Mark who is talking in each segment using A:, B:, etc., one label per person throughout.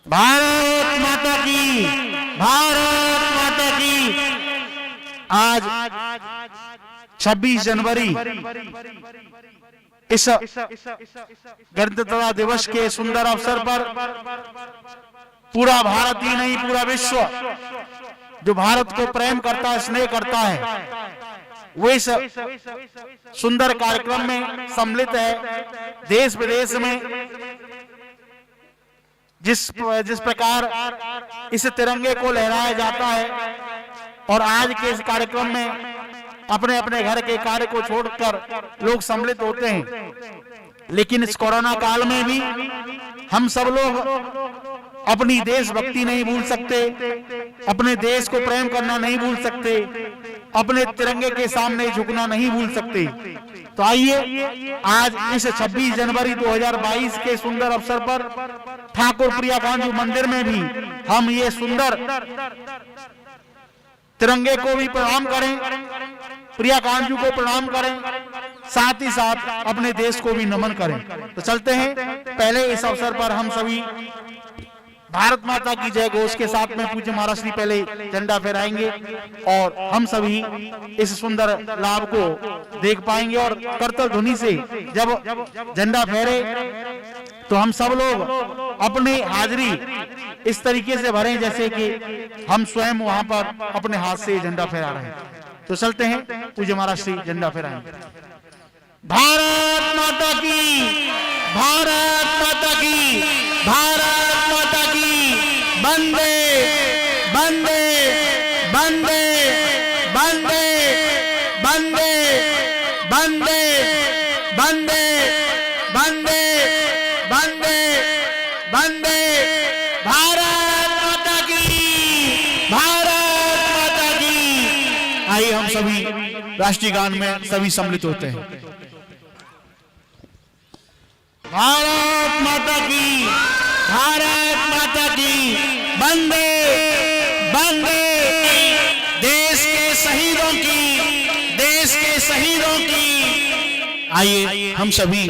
A: भारत माता की, भारत माता की। आज 26 जनवरी इस गणतंत्रता दिवस के सुंदर अवसर पर पूरा भारत ही नहीं, पूरा विश्व जो भारत को प्रेम करता है, स्नेह करता है, वो इस सुंदर कार्यक्रम में सम्मिलित है। देश विदेश में जिस प्रकार इस तिरंगे को लहराया जाता है और आज के इस कार्यक्रम में अपने अपने घर के कार्य को छोड़कर लोग सम्मिलित होते हैं, लेकिन इस कोरोना काल में भी हम सब लोग अपनी देशभक्ति नहीं भूल सकते, अपने देश को प्रेम करना नहीं भूल सकते, अपने तिरंगे के सामने झुकना नहीं भूल सकते। तो आइए आज इस 26 जनवरी 2022 के सुंदर अवसर पर ठाकुर प्रिया कांजू मंदिर में भी हम ये सुंदर तिरंगे को भी प्रणाम करें, प्रिया कांजू को प्रणाम करें, साथ ही साथ अपने देश को भी नमन करें। तो चलते हैं, पहले इस अवसर पर हम सभी भारत माता की जय घोष के साथ में पूज्य महाराज श्री पहले झंडा फहराएंगे और हम सभी इस सुंदर लाभ को देख पाएंगे। और करतल ध्वनि से जब झंडा फहरे तो हम सब लोग अपनी हाजिरी इस तरीके से भरें जैसे कि हम स्वयं वहां पर अपने हाथ से झंडा फहरा रहे हैं। तो चलते हैं, पूज्य महाराज श्री झंडा फहराएंगे। भारत माता की, भारत माता की, भारत माता की। वंदे वंदे वंदे वंदे वंदे वंदे वंदे वंदे वंदे वंदे। भारत माता की, भारत माता की। आइए हम सभी राष्ट्रीय गान में सभी सम्मिलित होते हैं। भारत माता की, भारत माता की। वंदे वंदे। देश के शहीदों की, देश के शहीदों की। आइए हम सभी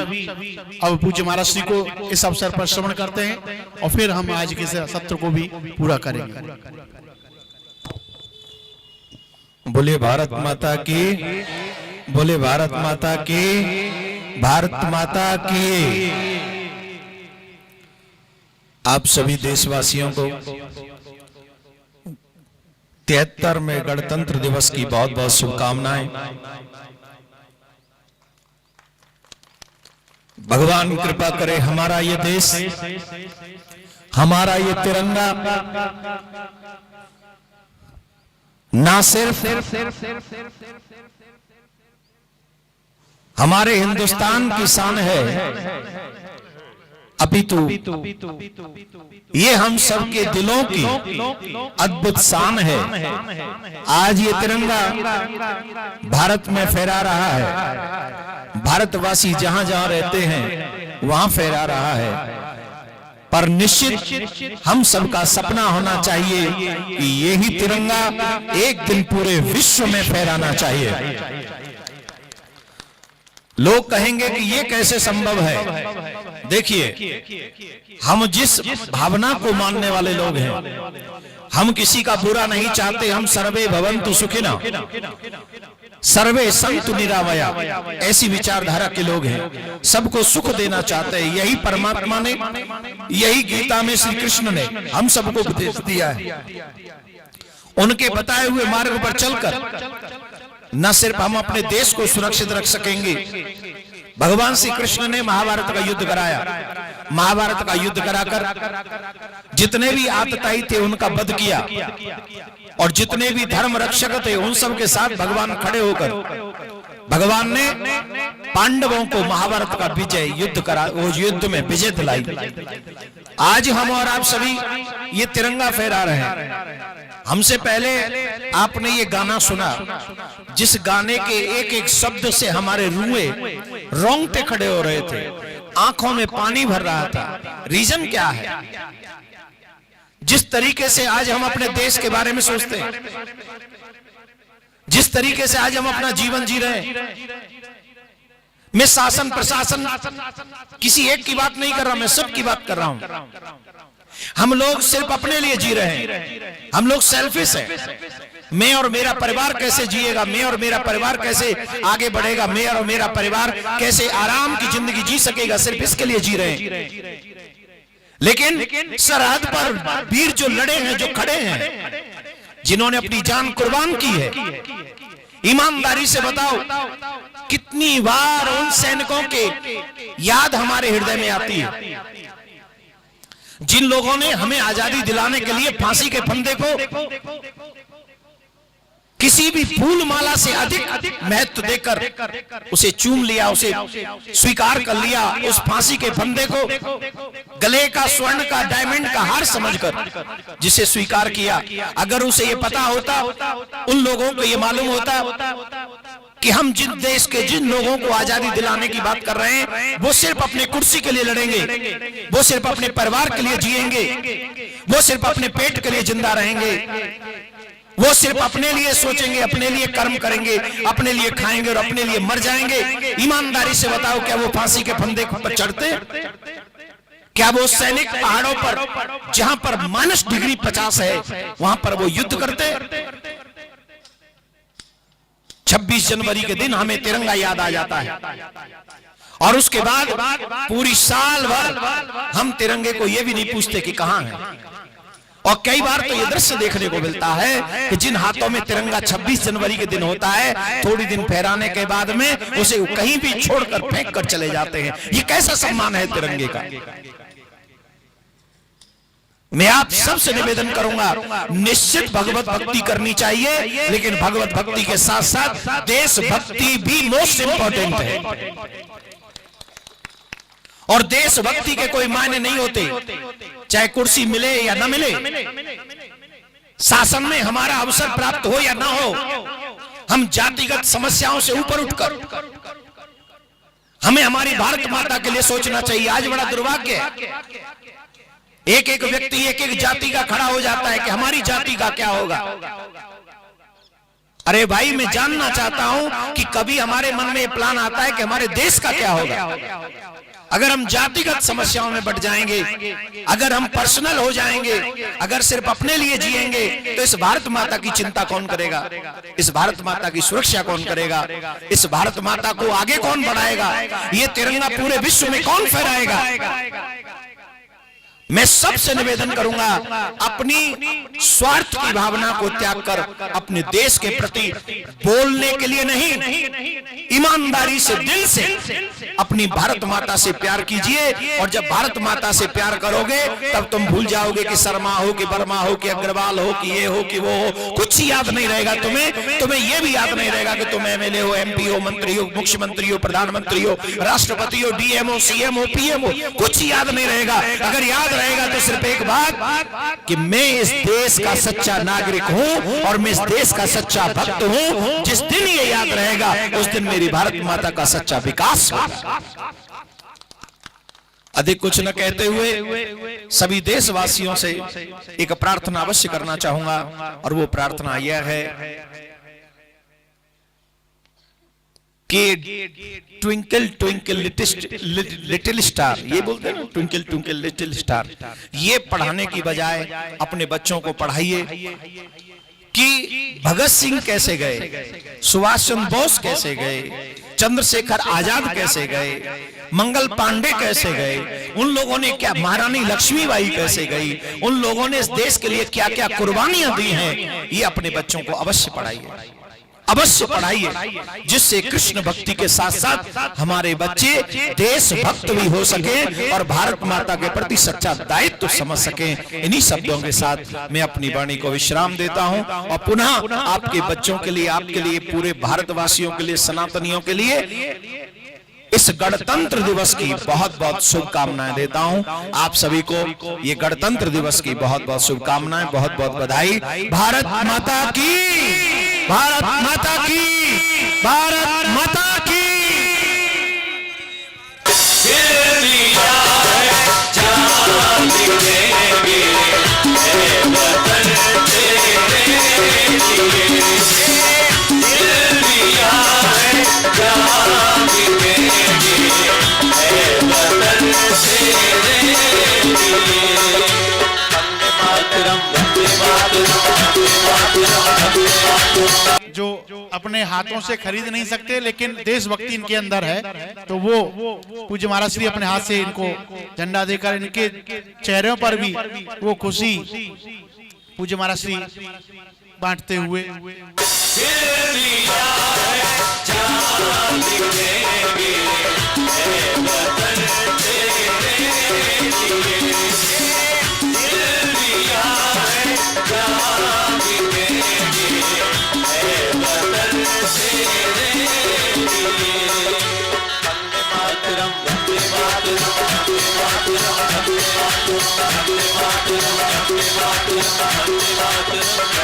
A: अब पूज्य महाराज श्री को इस अवसर पर श्रवण करते हैं और फिर हम आज के सत्र को भी पूरा करेंगे।
B: बोले भारत माता की, बोले भारत माता की, भारत माता की। आप सभी देशवासियों को 73वें गणतंत्र दिवस की बहुत बहुत शुभकामनाएं। भगवान कृपा करे हमारा ये देश, हमारा ये तिरंगा ना सिर्फ हमारे हिंदुस्तान की शान है, अपितु ये हम सबके दिलों की अद्भुत शान है। आज ये तिरंगा भारत में फहरा रहा है, भारतवासी जहां जहां रहते हैं वहां फहरा रहा है। पर निश्चित हम सबका सपना होना चाहिए कि यही तिरंगा एक दिन पूरे विश्व में फहराना चाहिए। लोग कहेंगे कि ये कैसे संभव है। देखिए, हम जिस भावना को मानने वाले लोग हैं, हम किसी का बुरा नहीं चाहते। हम सर्वे भवन्तु सुखिनः, सर्वे सन्तु निरामया, ऐसी विचारधारा के लोग हैं। सबको सुख देना चाहते हैं। यही परमात्मा ने, यही गीता में श्री कृष्ण ने हम सबको उपदेश दिया है। उनके बताए हुए मार्ग पर चलकर न सिर्फ हम अपने देश को सुरक्षित रख सकेंगे। भगवान श्री कृष्ण ने महाभारत का युद्ध कराया। महाभारत का युद्ध कराकर जितने भी आतताई थे उनका वध किया और जितने भी धर्म रक्षक थे उन सब के साथ भगवान खड़े होकर भगवान ने पांडवों को महाभारत का विजय युद्ध करा, वो युद्ध में विजय दिलाई। आज हम और आप सभी ये तिरंगा फहरा रहे हैं। हमसे पहले आपने ये गाना सुना, जिस गाने के एक एक शब्द से हमारे रूए रोंगटे खड़े हो रहे थे, आंखों में पानी भर रहा था। रीजन क्या है? जिस तरीके से आज हम अपने देश के बारे में सोचते हैं, जिस तरीके से आज हम अपना जीवन जी रहे हैं, मैं शासन प्रशासन किसी एक की बात नहीं कर रहा, मैं सबकी बात कर रहा हूं। हम लोग सिर्फ अपने लिए जी रहे हैं, हम लोग सेल्फिश हैं। मैं और मेरा परिवार कैसे जिएगा, मैं और मेरा परिवार कैसे आगे बढ़ेगा, मैं और मेरा परिवार कैसे आराम की जिंदगी जी सकेगा, सिर्फ इसके लिए जी रहे हैं। लेकिन सरहद पर वीर जो लड़े हैं, जो खड़े हैं, जिन्होंने अपनी जान कुर्बान की है, ईमानदारी से बताओ कितनी बार उन सैनिकों के याद हमारे हृदय में आती है, जिन लोगों ने हमें आजादी दिलाने के लिए फांसी के फंदे को किसी भी फूल माला से अधिक महत्व देकर उसे चूम लिया, उसे स्वीकार कर लिया, उस फांसी के फंदे को गले का स्वर्ण का डायमंड का हार समझकर जिसे स्वीकार किया। अगर उसे ये पता होता, उन लोगों को ये मालूम होता कि हम जिन देश के जिन लोगों को आजादी दिलाने की बात कर रहे हैं, वो सिर्फ अपने कुर्सी के लिए लड़ेंगे, वो सिर्फ अपने परिवार के लिए जिएंगे, वो सिर्फ अपने पेट के लिए जिंदा रहेंगे, वो सिर्फ अपने लिए सोचेंगे, अपने लिए कर्म करेंगे, अपने लिए खाएंगे और अपने लिए मर जाएंगे। ईमानदारी से बताओ, क्या वो फांसी के फंदे पर चढ़ते? क्या वो सैनिक पहाड़ों पर जहां पर -डिग्री 50 है वहां पर वो युद्ध करते? 26 जनवरी के दिन हमें तिरंगा याद आ जाता है और उसके बाद पूरी साल भर हम तिरंगे को ये भी नहीं पूछते कि कहां है। और कई बार तो ये दृश्य देखने को मिलता है कि जिन हाथों में तिरंगा 26 जनवरी के दिन होता है, थोड़ी दिन फहराने के बाद में उसे कहीं भी छोड़कर फेंक कर चले जाते हैं। ये कैसा सम्मान है तिरंगे का? मैं आप सबसे निवेदन करूंगा, निश्चित भगवत भक्ति करनी चाहिए, लेकिन भगवत भक्ति के साथ साथ देशभक्ति भी मोस्ट इंपॉर्टेंट है। और देशभक्ति के कोई मायने नहीं होते, चाहे कुर्सी मिले या ना मिले, शासन में हमारा अवसर प्राप्त हो या ना हो, हम जातिगत समस्याओं से ऊपर उठकर हमें हमारी भारत माता के लिए सोचना चाहिए। आज बड़ा दुर्भाग्य है, एक एक व्यक्ति एक एक जाति का खड़ा हो जाता है कि हमारी जाति का क्या होगा। अरे भाई, मैं जानना चाहता हूं कि कभी हमारे मन में ये प्लान आता है कि हमारे देश का क्या होगा? अगर हम जातिगत समस्याओं में बढ़ जाएंगे, अगर हम पर्सनल हो जाएंगे, अगर सिर्फ अपने लिए जिएंगे, तो इस भारत माता की चिंता कौन करेगा? इस भारत माता की सुरक्षा कौन करेगा? इस भारत माता को आगे कौन बढ़ाएगा? ये तिरंगा पूरे विश्व में कौन फहराएगा? मैं सबसे निवेदन करूंगा, अपनी स्वार्थ की भावना को त्याग कर अपने देश के प्रति बोलने के लिए नहीं, ईमानदारी से दिल से अपनी भारत माता से प्यार कीजिए। और जब भारत माता से प्यार करोगे तब तुम भूल जाओगे कि शर्मा हो, कि वर्मा हो, कि अग्रवाल हो, कि ये हो, कि वो हो, कुछ याद नहीं रहेगा तुम्हें ये भी याद नहीं रहेगा कि तुम एमएलए हो, एमपी हो, मंत्री हो, मुख्यमंत्री हो, प्रधानमंत्री हो, राष्ट्रपति हो, डीएम हो, सीएम हो, पीएम हो, कुछ याद नहीं रहेगा। अगर याद रहेगा तो सिर्फ एक बात कि मैं इस देश का सच्चा नागरिक हूं और मैं इस देश का सच्चा भक्त हूं। जिस दिन ये याद रहेगा उस दिन मेरी भारत माता का सच्चा विकास होगा। अधिक कुछ न कहते हुए सभी देशवासियों से एक प्रार्थना अवश्य करना चाहूंगा, और वो प्रार्थना यह है कि ट्विंकल ट्विंकल लिटिल स्टार, ये बोलते हैं ना, ट्विंकल ट्विंकल लिटिल स्टार, ये पढ़ाने की बजाय अपने बच्चों को पढ़ाइए कि भगत सिंह कैसे गए, सुभाष चंद्र बोस कैसे गए, चंद्रशेखर आजाद कैसे गए, मंगल पांडे कैसे गए, उन लोगों ने क्या, महारानी लक्ष्मीबाई कैसे गई, उन लोगों ने इस देश के लिए क्या क्या कुर्बानियां दी हैं। ये अपने बच्चों को अवश्य पढ़ाइए, अवश्य पढ़ाइए, जिससे कृष्ण भक्ति के साथ साथ हमारे बच्चे देशभक्त भी हो सके और भारत माता के प्रति सच्चा दायित्व समझ सके। इन्हीं शब्दों के साथ मैं अपनी वाणी को विश्राम देता हूं और पुनः आपके बच्चों के लिए, आपके लिए, पूरे भारतवासियों के लिए, सनातनियों के लिए इस गणतंत्र दिवस की बहुत बहुत शुभकामनाएं देता हूं। आप सभी को ये गणतंत्र दिवस की बहुत बहुत शुभकामनाएं, बहुत बहुत बधाई। भारत माता की, भारत माता की, भारत माता की।
C: से
A: अपने हाथों से खरीद नहीं सकते, लेकिन देशभक्ति इनके अंदर है, तो वो पूज्य महाराज श्री अपने हाथ से इनको झंडा देकर इनके चेहरों पर भी वो खुशी पूज्य महाराज श्री बांटते हुए।
C: वंदे मातरम, वंदे मातरम, वंदे मातरम, वंदे मातरम, वंदे मातरम।